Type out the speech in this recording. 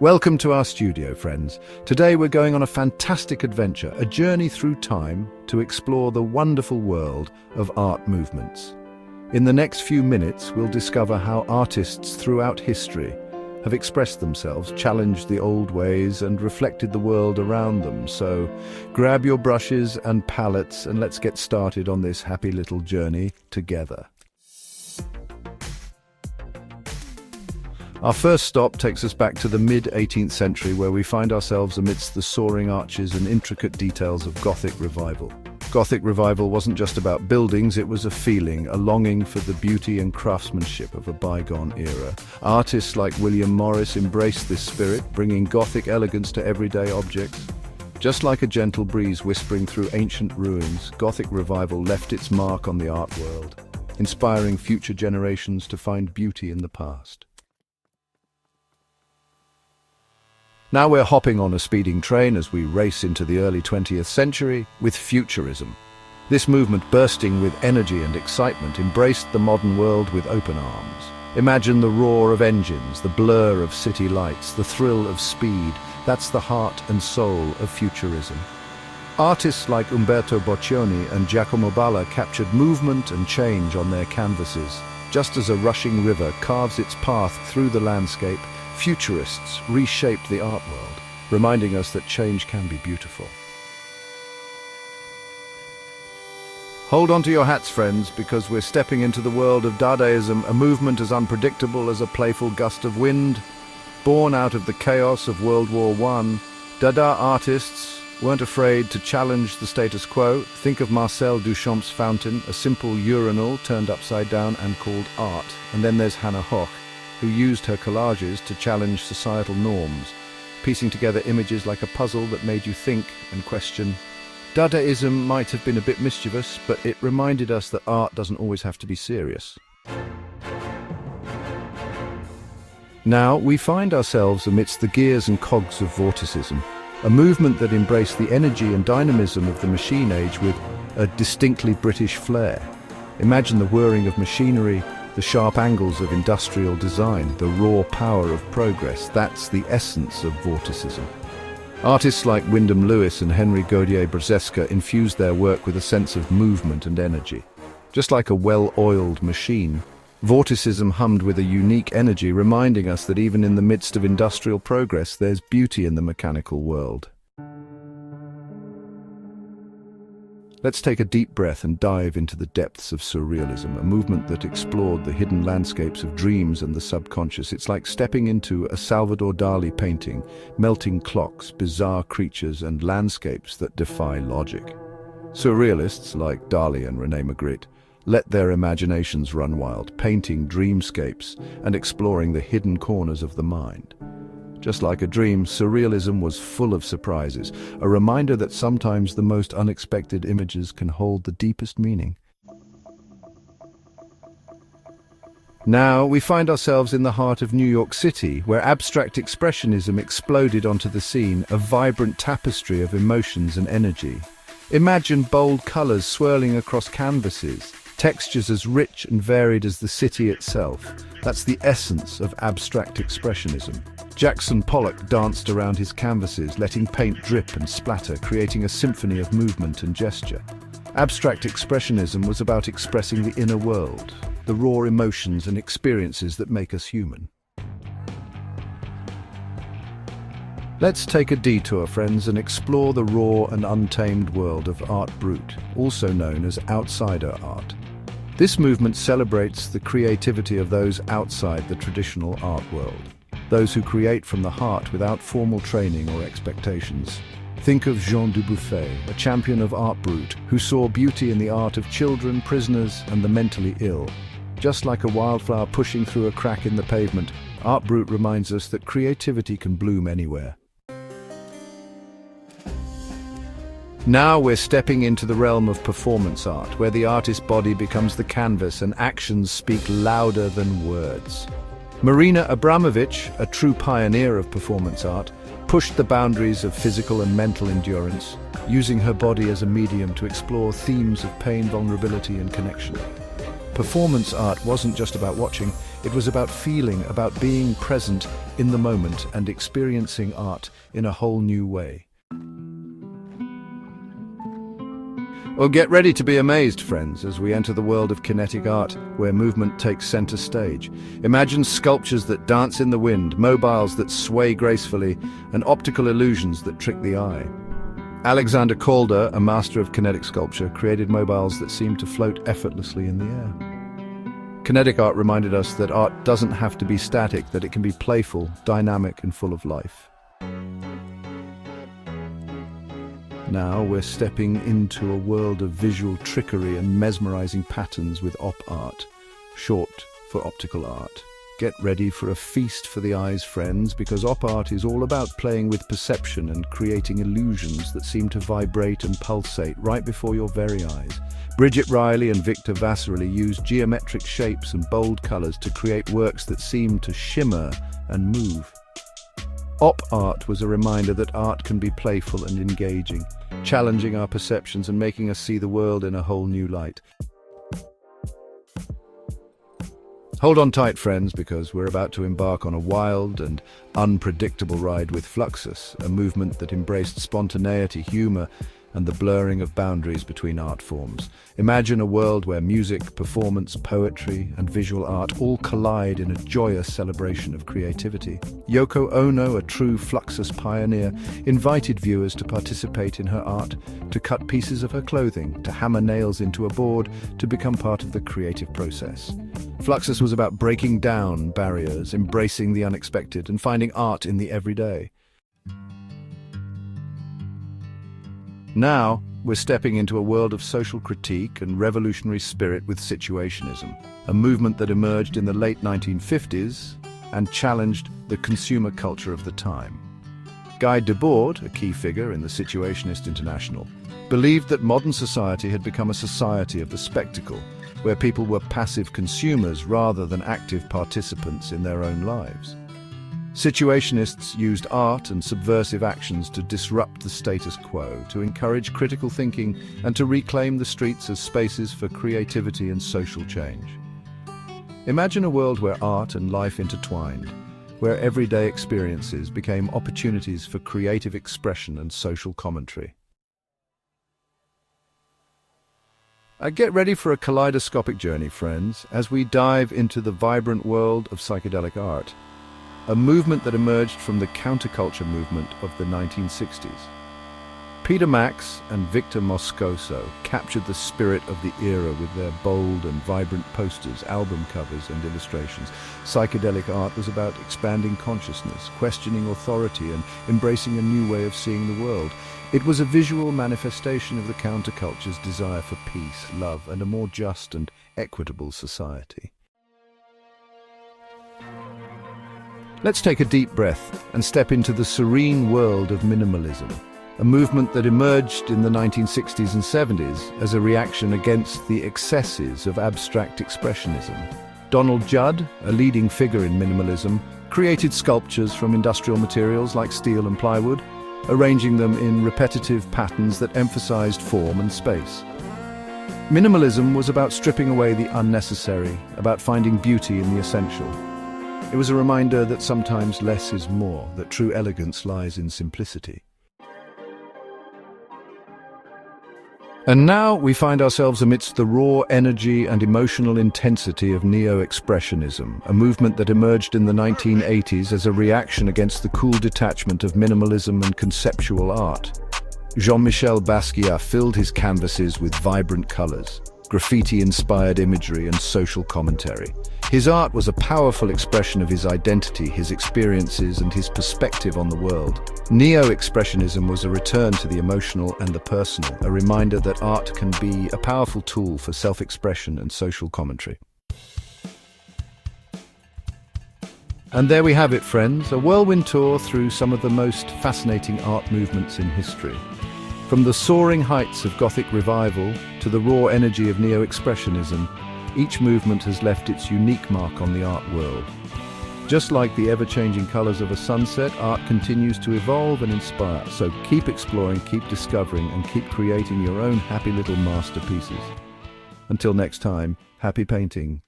Welcome to our studio, friends. Today we're going on a fantastic adventure, a journey through time to explore the wonderful world of art movements. In the next few minutes, we'll discover how artists throughout history have expressed themselves, challenged the old ways, and reflected the world around them. So grab your brushes and palettes and let's get started on this happy little journey together. Our first stop takes us back to the mid-18th century, where we find ourselves amidst the soaring arches and intricate details of Gothic Revival. Gothic Revival wasn't just about buildings, it was a feeling, a longing for the beauty and craftsmanship of a bygone era. Artists like William Morris embraced this spirit, bringing Gothic elegance to everyday objects. Just like a gentle breeze whispering through ancient ruins, Gothic Revival left its mark on the art world, inspiring future generations to find beauty in the past. Now we're hopping on a speeding train as we race into the early 20th century with Futurism. This movement, bursting with energy and excitement, embraced the modern world with open arms. Imagine the roar of engines, the blur of city lights, the thrill of speed. That's the heart and soul of Futurism. Artists like Umberto Boccioni and Giacomo Balla captured movement and change on their canvases. Just as a rushing river carves its path through the landscape, Futurists reshaped the art world, reminding us that change can be beautiful. Hold on to your hats, friends, because we're stepping into the world of Dadaism, a movement as unpredictable as a playful gust of wind. Born out of the chaos of World War I, Dada artists weren't afraid to challenge the status quo. Think of Marcel Duchamp's fountain, a simple urinal turned upside down and called art. And then there's Hannah Hoch, who used her collages to challenge societal norms, piecing together images like a puzzle that made you think and question. Dadaism might have been a bit mischievous, but it reminded us that art doesn't always have to be serious. Now we find ourselves amidst the gears and cogs of Vorticism, a movement that embraced the energy and dynamism of the machine age with a distinctly British flair. Imagine the whirring of machinery, the sharp angles of industrial design, the raw power of progress. That's the essence of Vorticism. Artists like Wyndham Lewis and Henry Gaudier-Brazeska infused their work with a sense of movement and energy. Just like a well-oiled machine, Vorticism hummed with a unique energy, reminding us that even in the midst of industrial progress, there's beauty in the mechanical world. Let's take a deep breath and dive into the depths of Surrealism, a movement that explored the hidden landscapes of dreams and the subconscious. It's like stepping into a Salvador Dali painting, melting clocks, bizarre creatures, and landscapes that defy logic. Surrealists like Dali and René Magritte let their imaginations run wild, painting dreamscapes and exploring the hidden corners of the mind. Just like a dream, Surrealism was full of surprises, a reminder that sometimes the most unexpected images can hold the deepest meaning. Now we find ourselves in the heart of New York City, where abstract expressionism exploded onto the scene, a vibrant tapestry of emotions and energy. Imagine bold colors swirling across canvases, textures as rich and varied as the city itself. That's the essence of abstract expressionism. Jackson Pollock danced around his canvases, letting paint drip and splatter, creating a symphony of movement and gesture. Abstract expressionism was about expressing the inner world, the raw emotions and experiences that make us human. Let's take a detour, friends, and explore the raw and untamed world of art brut, also known as outsider art. This movement celebrates the creativity of those outside the traditional art world, those who create from the heart without formal training or expectations. Think of Jean Dubuffet, a champion of art brut, who saw beauty in the art of children, prisoners, and the mentally ill. Just like a wildflower pushing through a crack in the pavement, art brut reminds us that creativity can bloom anywhere. Now we're stepping into the realm of performance art, where the artist's body becomes the canvas and actions speak louder than words. Marina Abramović, a true pioneer of performance art, pushed the boundaries of physical and mental endurance, using her body as a medium to explore themes of pain, vulnerability, and connection. Performance art wasn't just about watching, It was about feeling, about being present in the moment and experiencing art in a whole new way. Well, get ready to be amazed, friends, as we enter the world of kinetic art, where movement takes center stage. Imagine sculptures that dance in the wind, mobiles that sway gracefully, and optical illusions that trick the eye. Alexander Calder, a master of kinetic sculpture, created mobiles that seemed to float effortlessly in the air. Kinetic art reminded us that art doesn't have to be static, that it can be playful, dynamic, and full of life. Now we're stepping into a world of visual trickery and mesmerizing patterns with op art, short for optical art. Get ready for a feast for the eyes, friends, because op art is all about playing with perception and creating illusions that seem to vibrate and pulsate right before your very eyes. Bridget Riley and Victor Vasarely used geometric shapes and bold colors to create works that seemed to shimmer and move. Op art was a reminder that art can be playful and engaging, challenging our perceptions and making us see the world in a whole new light. Hold on tight, friends, because we're about to embark on a wild and unpredictable ride with Fluxus, a movement that embraced spontaneity, humor, and the blurring of boundaries between art forms. Imagine a world where music, performance, poetry, and visual art all collide in a joyous celebration of creativity. Yoko Ono, a true Fluxus pioneer, invited viewers to participate in her art, to cut pieces of her clothing, to hammer nails into a board, to become part of the creative process. Fluxus was about breaking down barriers, embracing the unexpected, and finding art in the everyday. Now, we're stepping into a world of social critique and revolutionary spirit with Situationism, a movement that emerged in the late 1950s and challenged the consumer culture of the time. Guy Debord, a key figure in the Situationist International, believed that modern society had become a society of the spectacle, where people were passive consumers rather than active participants in their own lives. Situationists used art and subversive actions to disrupt the status quo, to encourage critical thinking, and to reclaim the streets as spaces for creativity and social change. Imagine a world where art and life intertwined, where everyday experiences became opportunities for creative expression and social commentary. Get ready for a kaleidoscopic journey, friends, as we dive into the vibrant world of psychedelic art, a movement that emerged from the counterculture movement of the 1960s. Peter Max and Victor Moscoso captured the spirit of the era with their bold and vibrant posters, album covers, and illustrations. Psychedelic art was about expanding consciousness, questioning authority, and embracing a new way of seeing the world. It was a visual manifestation of the counterculture's desire for peace, love, and a more just and equitable society. Let's take a deep breath and step into the serene world of minimalism, a movement that emerged in the 1960s and 70s as a reaction against the excesses of abstract expressionism. Donald Judd, a leading figure in minimalism, created sculptures from industrial materials like steel and plywood, arranging them in repetitive patterns that emphasized form and space. Minimalism was about stripping away the unnecessary, about finding beauty in the essential. It was a reminder that sometimes less is more, that true elegance lies in simplicity. And now we find ourselves amidst the raw energy and emotional intensity of neo-expressionism, a movement that emerged in the 1980s as a reaction against the cool detachment of minimalism and conceptual art. Jean-Michel Basquiat filled his canvases with vibrant colors, graffiti-inspired imagery, and social commentary. His art was a powerful expression of his identity, his experiences, and his perspective on the world. Neo-expressionism was a return to the emotional and the personal, a reminder that art can be a powerful tool for self-expression and social commentary. And there we have it, friends, a whirlwind tour through some of the most fascinating art movements in history. From the soaring heights of Gothic Revival to the raw energy of Neo-expressionism, each movement has left its unique mark on the art world. Just like the ever-changing colors of a sunset, art continues to evolve and inspire. So keep exploring, keep discovering, and keep creating your own happy little masterpieces. Until next time, happy painting.